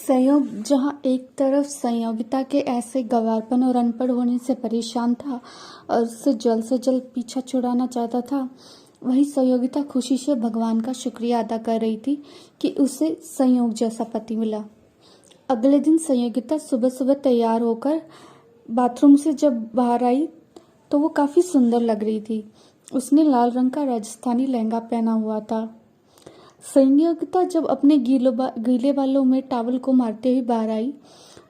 संयोग जहाँ एक तरफ संयोगिता के ऐसे गंवारपन और अनपढ़ होने से परेशान था और उससे जल्द से जल्द पीछा छुड़ाना चाहता था, वहीं संयोगिता खुशी से भगवान का शुक्रिया अदा कर रही थी कि उसे संयोग जैसा पति मिला। अगले दिन संयोगिता सुबह सुबह तैयार होकर बाथरूम से जब बाहर आई तो वो काफ़ी सुंदर लग रही थी। उसने लाल रंग का राजस्थानी लहंगा पहना हुआ था। संयोगिता जब अपने गीले बालों में टॉवल को मारते हुए बाहर आई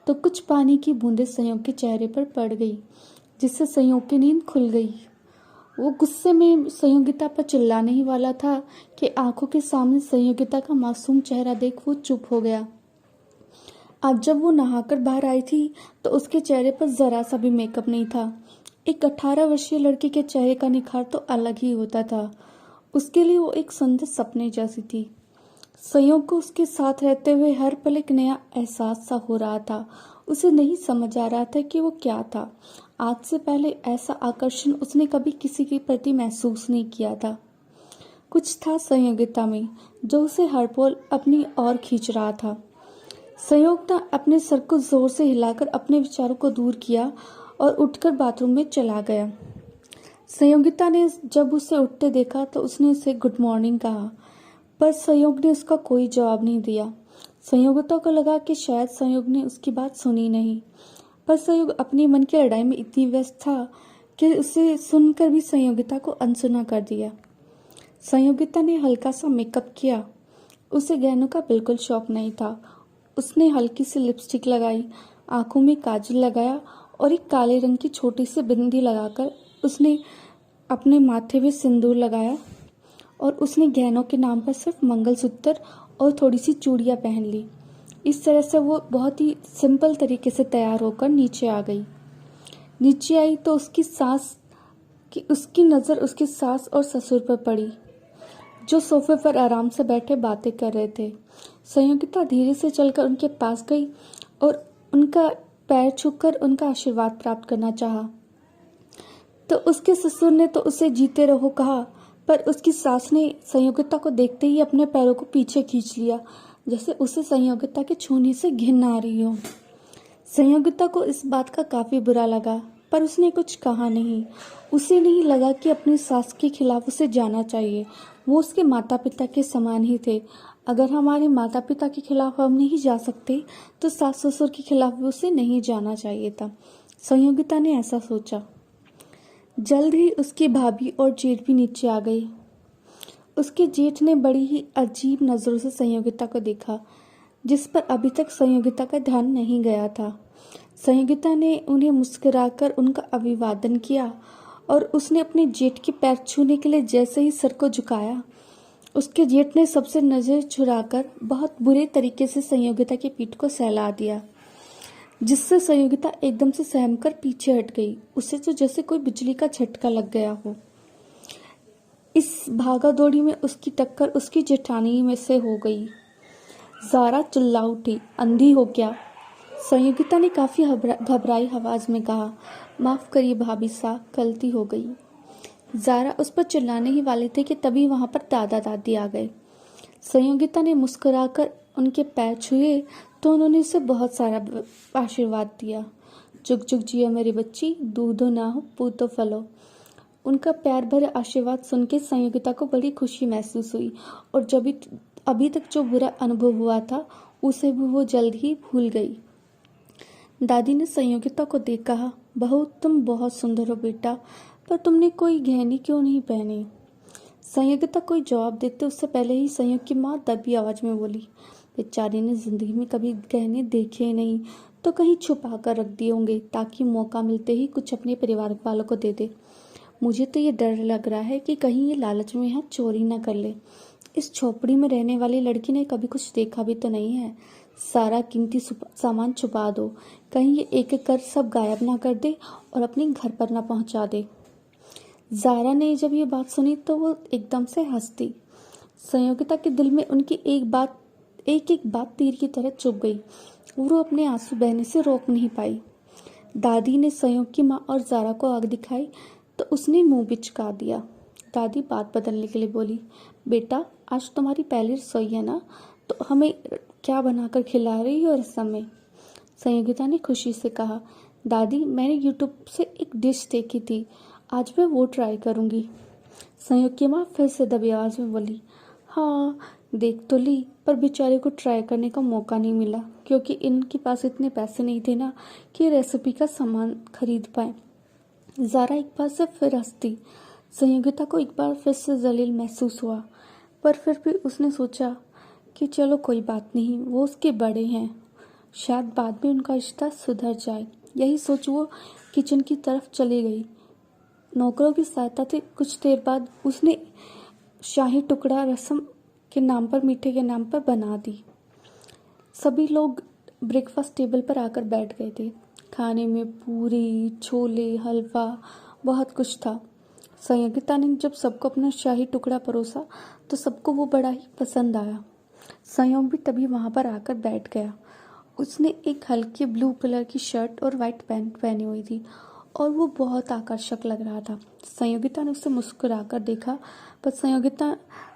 तो कुछ पानी की बूंदें संयोग के चेहरे पर पड़ गई, जिससे संयोग की नींद खुल गई। वो गुस्से में संयोगिता पर चिल्लाने ही वाला था कि आंखों के सामने संयोगिता का मासूम चेहरा देख वो चुप हो गया। आज जब वो नहाकर बाहर आई थी तो उसके चेहरे पर जरा सा भी मेकअप नहीं था। एक 18 वर्षीय लड़की के चेहरे का निखार तो अलग ही होता था। उसके लिए वो एक सुंदर सपने जैसी थी। संयोग को उसके साथ रहते हुए हर पल एक नया एहसास सा हो रहा था। उसे नहीं समझ आ रहा था कि वो क्या था। आज से पहले ऐसा आकर्षण उसने कभी किसी के प्रति महसूस नहीं किया था। कुछ था संयोगिता में जो उसे हर पल अपनी ओर खींच रहा था। संयोग ने अपने सर को जोर से हिलाकर अपने विचारों को दूर किया और उठकर बाथरूम में चला गया। संयोगिता ने जब उसे उठते देखा तो उसने उसे गुड मॉर्निंग कहा, पर संयोग ने उसका कोई जवाब नहीं दिया। संयोगिता को लगा कि शायद संयोग ने उसकी बात सुनी नहीं, पर संयोग अपनी मन की लड़ाई में इतनी व्यस्त था कि उसे सुनकर भी संयोगिता को अनसुना कर दिया। संयोगिता ने हल्का सा मेकअप किया। उसे गहनों का बिल्कुल शौक नहीं था। उसने हल्की सी लिपस्टिक लगाई, आंखों में काजल लगाया और एक काले रंग की छोटी सी बिंदी लगाकर उसने अपने माथे में सिंदूर लगाया और उसने गहनों के नाम पर सिर्फ मंगलसूत्र और थोड़ी सी चूड़ियाँ पहन ली। इस तरह से वो बहुत ही सिंपल तरीके से तैयार होकर नीचे आ गई। नीचे आई तो उसकी नज़र उसकी सास और ससुर पर पड़ी, जो सोफे पर आराम से बैठे बातें कर रहे थे। संयोगिता धीरे से चलकर उनके पास गई और उनका पैर छूकर उनका आशीर्वाद प्राप्त करना चाहा। तो उसके ससुर ने तो उसे जीते रहो कहा, पर उसकी सास ने संयोगिता को देखते ही अपने पैरों को पीछे खींच लिया, जैसे उसे संयोगिता के छूने से घिन आ रही हो। संयोगिता को इस बात का काफ़ी बुरा लगा, पर उसने कुछ कहा नहीं। उसे नहीं लगा कि अपनी सास के खिलाफ उसे जाना चाहिए। वो उसके माता पिता के समान ही थे। अगर हमारे माता पिता के खिलाफ हम नहीं जा सकते तो सास ससुर के खिलाफ भी उसे नहीं जाना चाहिए था। संयोगिता ने ऐसा सोचा। जल्द ही उसकी भाभी और जेठ भी नीचे आ गई। उसके जेठ ने बड़ी ही अजीब नज़रों से संयोगिता को देखा, जिस पर अभी तक संयोगिता का ध्यान नहीं गया था। संयोगिता ने उन्हें मुस्कुराकर उनका अभिवादन किया और उसने अपने जेठ के पैर छूने के लिए जैसे ही सर को झुकाया, उसके जेठ ने सबसे नज़र चुराकर बहुत बुरे तरीके से संयोगिता की पीठ को सहला दिया, जिससे संयोगिता एकदम से सहमकर पीछे हट गई। उसे तो जैसे कोई बिजली का झटका लग गया हो। इस भागा दौड़ी में उसकी टक्कर उसकी जेठानी में से हो गई। ज़ारा चिल्ला उठी, अंधी हो क्या? संयोगिता ने काफ़ी घबराई आवाज़ में कहा, माफ़ करिए भाभी साहब, गलती हो गई। ज़ारा उस पर चिल्लाने ही वाले थे कि तभी वहाँ पर दादा दादी आ गए। संयोगिता ने मुस्कुराकर उनके पैर छुए तो उन्होंने उसे बहुत सारा आशीर्वाद दिया। जुग जुग जियो मेरी बच्ची, दूधो ना हो पूतो फलो। उनका प्यार भरे आशीर्वाद सुन के संयोगिता को बड़ी खुशी महसूस हुई और जब अभी तक जो बुरा अनुभव हुआ था उसे भी वो जल्द ही भूल गई। दादी ने संयोगिता को देख कहा, बहू तुम बहुत सुंदर हो बेटा, पर तुमने कोई गहनी क्यों नहीं पहनी? संयोगिता कोई जवाब देते उससे पहले ही संयोग की माँ दबी आवाज में बोली, बेचारी ने जिंदगी में कभी गहने देखे नहीं, तो कहीं छुपा कर रख दिए होंगे ताकि मौका मिलते ही कुछ अपने परिवार वालों को दे दे। मुझे तो ये डर लग रहा है कि कहीं ये लालच में यहाँ चोरी ना कर ले। इस झोपड़ी में रहने वाली लड़की ने कभी कुछ देखा भी तो नहीं है। सारा कीमती सामान छुपा दो, कहीं ये एक एक कर सब गायब ना कर दे और अपने घर पर ना पहुंचा दे। ज़ारा ने जब ये बात सुनी तो वो एकदम से हंस दी। संयोगिता के दिल में उनकी एक एक बात तीर की तरह चुभ गई। वो अपने आंसू बहने से रोक नहीं पाई। दादी ने संयोग की माँ और ज़ारा को आग दिखाई तो उसने मुंह बिचका दिया। दादी बात बदलने के लिए बोली, बेटा आज तुम्हारी पहली रसोई है ना, तो हमें क्या बनाकर खिला रही हो रसम में? संयोगिता ने खुशी से कहा, दादी मैंने यूट्यूब से एक डिश देखी थी, आज मैं वो ट्राई करूँगी। संयोग की माँ फिर से दबी आवाज़ में बोली, हाँ देख तो ली, पर बेचारे को ट्राई करने का मौका नहीं मिला क्योंकि इनके पास इतने पैसे नहीं थे ना कि रेसिपी का सामान खरीद पाए। ज़ारा एक बार से फिर हंसती। संयोगिता को एक बार फिर से जलील महसूस हुआ, पर फिर भी उसने सोचा कि चलो कोई बात नहीं, वो उसके बड़े हैं, शायद बाद में उनका रिश्ता सुधर जाए। यही सोच वो किचन की तरफ चली गई। नौकरों की सहायता से कुछ देर बाद उसने शाही टुकड़ा रसम के नाम पर, मीठे के नाम पर बना दी। सभी लोग ब्रेकफास्ट टेबल पर आकर बैठ गए थे। खाने में पूरी, छोले, हलवा, बहुत कुछ था। संयोगिता ने जब सबको अपना शाही टुकड़ा परोसा तो सबको वो बड़ा ही पसंद आया। संयोग भी तभी वहाँ पर आकर बैठ गया। उसने एक हल्के ब्लू कलर की शर्ट और वाइट पैंट पहनी हुई थी और वो बहुत आकर्षक लग रहा था। संयोगिता ने उसे मुस्कुराकर देखा, पर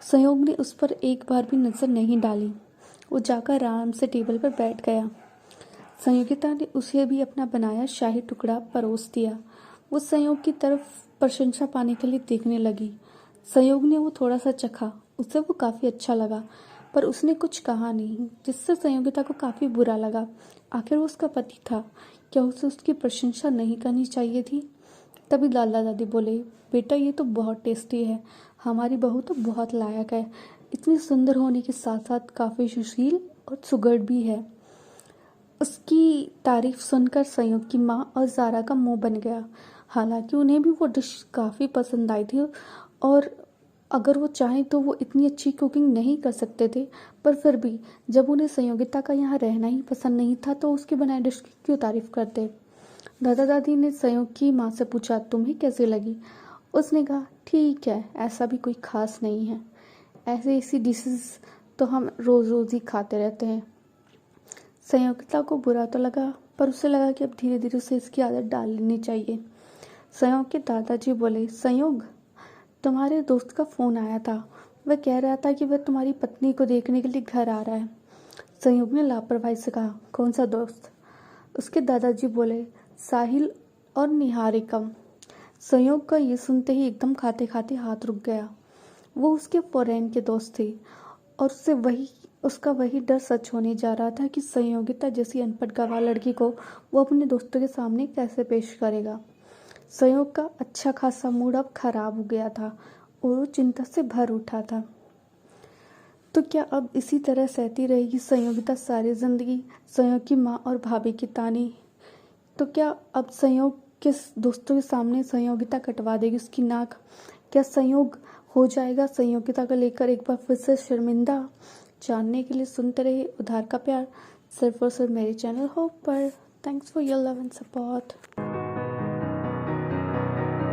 संयोग ने उस पर एक बार भी नज़र नहीं डाली। वो जाकर आराम से टेबल पर बैठ गया। संयोगिता ने उसे भी अपना बनाया शाही टुकड़ा परोस दिया। वो संयोग की तरफ प्रशंसा पाने के लिए देखने लगी। संयोग ने वो थोड़ा सा चखा, उसे वो काफ़ी अच्छा लगा, पर उसने कुछ कहा नहीं, जिससे संयोगिता को काफ़ी बुरा लगा। आखिर वो उसका पति था, क्या उसे उसकी प्रशंसा नहीं करनी चाहिए थी? तभी दादा दादी बोले, बेटा ये तो बहुत टेस्टी है, हमारी बहू तो बहुत लायक है, इतनी सुंदर होने के साथ साथ काफ़ी सुशील और सुघड़ भी है। उसकी तारीफ सुनकर संयोग की माँ और ज़ारा का मुंह बन गया। हालांकि उन्हें भी वो डिश काफ़ी पसंद आई थी और अगर वो चाहें तो वो इतनी अच्छी कुकिंग नहीं कर सकते थे, पर फिर भी जब उन्हें संयोगिता का यहाँ रहना ही पसंद नहीं था तो उसके बनाए डिश की क्यों तारीफ करते। दादा दादी ने संयोग की माँ से पूछा, तुम्हें कैसी लगी? उसने कहा, ठीक है, ऐसा भी कोई खास नहीं है, ऐसी डिशेस तो हम रोज़ रोज़ ही खाते रहते हैं। संयोगिता को बुरा तो लगा, पर उसे लगा कि अब धीरे धीरे उसे इसकी आदत डाल लेनी चाहिए। संयोग के दादाजी बोले, संयोग तुम्हारे दोस्त का फ़ोन आया था, वह कह रहा था कि वह तुम्हारी पत्नी को देखने के लिए घर आ रहा है। संयोग ने लापरवाही से कहा, कौन सा दोस्त? उसके दादाजी बोले, साहिल और निहारिकम। संयोग का ये सुनते ही एकदम खाते खाते हाथ रुक गया। वो उसके फॉरेन के दोस्त थे और उसका वही डर सच होने जा रहा था कि संयोगिता जैसी अनपढ़ गंवार लड़की को वो अपने दोस्तों के सामने कैसे पेश करेगा। संयोग का अच्छा खासा मूड अब खराब हो गया था और वो चिंता से भर उठा था। तो क्या अब इसी तरह सहती रहेगी संयोगिता सारी जिंदगी, संयोग की माँ और भाभी की ताने? तो क्या अब संयोग के दोस्तों के सामने संयोगिता कटवा देगी उसकी नाक? क्या संयोग हो जाएगा संयोगिता को लेकर एक बार फिर से शर्मिंदा? जानने के लिए सुनते रहिए उधार का प्यार, सिर्फ और सिर्फ मेरे चैनल होप पर। Thanks for your love and support.